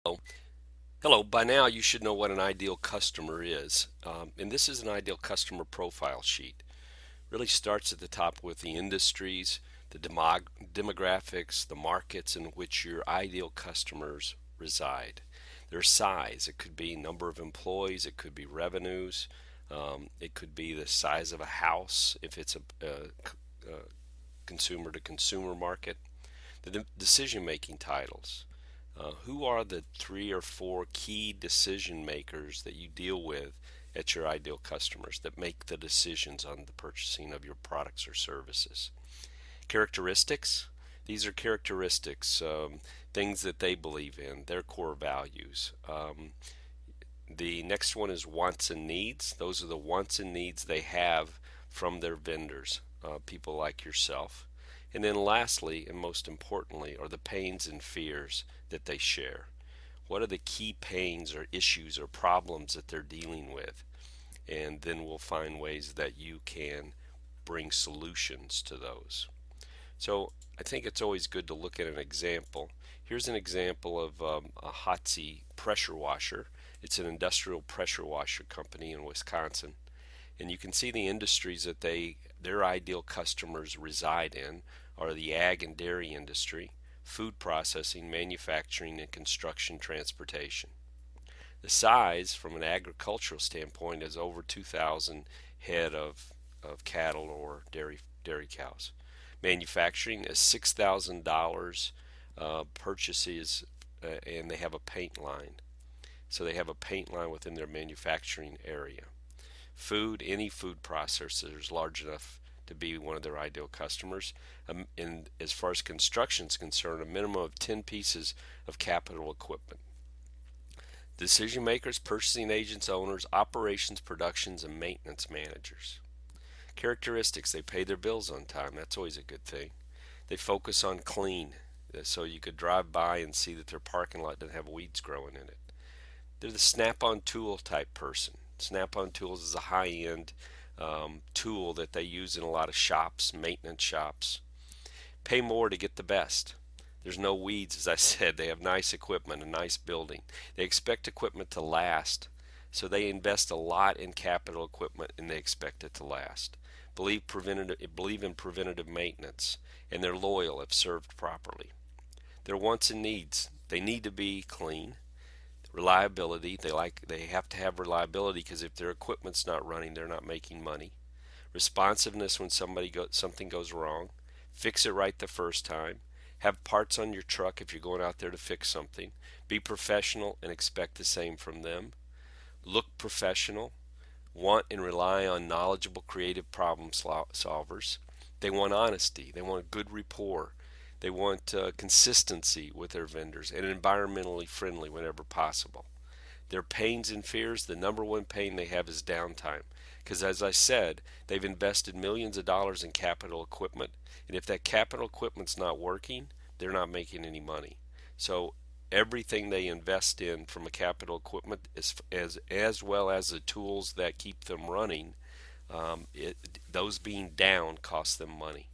Hello. Hello. By now, you should know what an ideal customer is. And this is an ideal customer profile sheet. Really starts at the top with the industries, the demographics, the markets in which your ideal customers reside. Their size. It could be number of employees. It could be revenues. It could be the size of a house if it's a consumer to consumer market. The decision making titles. Who are the three or four key decision makers that you deal with at your ideal customers that make the decisions on the purchasing of your products or services? Characteristics. These are characteristics, things that they believe in, their core values. The next one is wants and needs. Those are the wants and needs they have from their vendors, people like yourself. And then lastly, and most importantly, are the pains and fears that they share. What are the key pains or issues or problems that they're dealing with? And then we'll find ways that you can bring solutions to those. So I think it's always good to look at an example. Here's an example of a Hotzi pressure washer. It's an industrial pressure washer company in Wisconsin. And you can see the industries that their ideal customers reside in are the ag and dairy industry, food processing, manufacturing, and construction transportation. The size from an agricultural standpoint is over 2,000 head of cattle or dairy cows. Manufacturing is $6,000 purchases, and they have a paint line. So they have a paint line within their manufacturing area. Food, any food processor is large enough to be one of their ideal customers. And as far as construction is concerned, a minimum of 10 pieces of capital equipment. Decision makers, purchasing agents, owners, operations, productions, and maintenance managers. Characteristics: they pay their bills on time. That's always a good thing. They focus on clean, so you could drive by and see that their parking lot doesn't have weeds growing in it. They're the Snap-on tool type person. Snap-on Tools is a high-end tool that they use in a lot of shops, maintenance shops. Pay more to get the best. There's no weeds, as I said. They have nice equipment, a nice building. They expect equipment to last, so they invest a lot in capital equipment and they expect it to last. Believe in preventative maintenance, and they're loyal if served properly. Their wants and needs: they need to be clean. Reliability: they have to have reliability because if their equipment's not running, they're not making money. Responsiveness: when something goes wrong, fix it right the first time. Have parts on your truck if you're going out there to fix something. Be professional and expect the same from them. Look professional. Want and rely on knowledgeable, creative problem solvers. They want honesty. They want good rapport. They want consistency with their vendors and environmentally friendly whenever possible. Their pains and fears: the number one pain they have is downtime. Because as I said, they've invested millions of dollars in capital equipment. And if that capital equipment's not working, they're not making any money. So everything they invest in from a capital equipment as well as the tools that keep them running, those being down cost them money.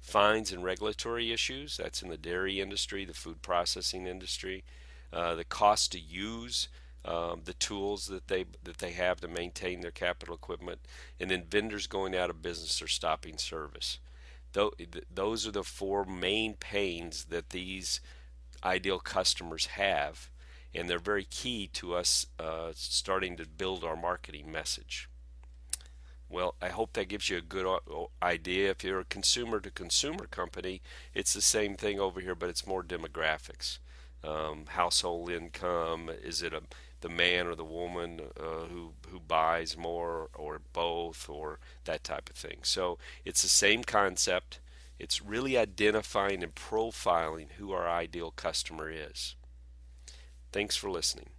Fines and regulatory issues: that's in the dairy industry, the food processing industry. The cost to use the tools that they have to maintain their capital equipment, and then vendors going out of business or stopping service. Those are the four main pains that these ideal customers have, and they're very key to us starting to build our marketing message. Well, I hope that gives you a good idea. If you're a consumer to consumer company, it's the same thing over here, but it's more demographics. Household income: is it the man or the woman who buys more, or both, or that type of thing? So it's the same concept. It's really identifying and profiling who our ideal customer is. Thanks for listening.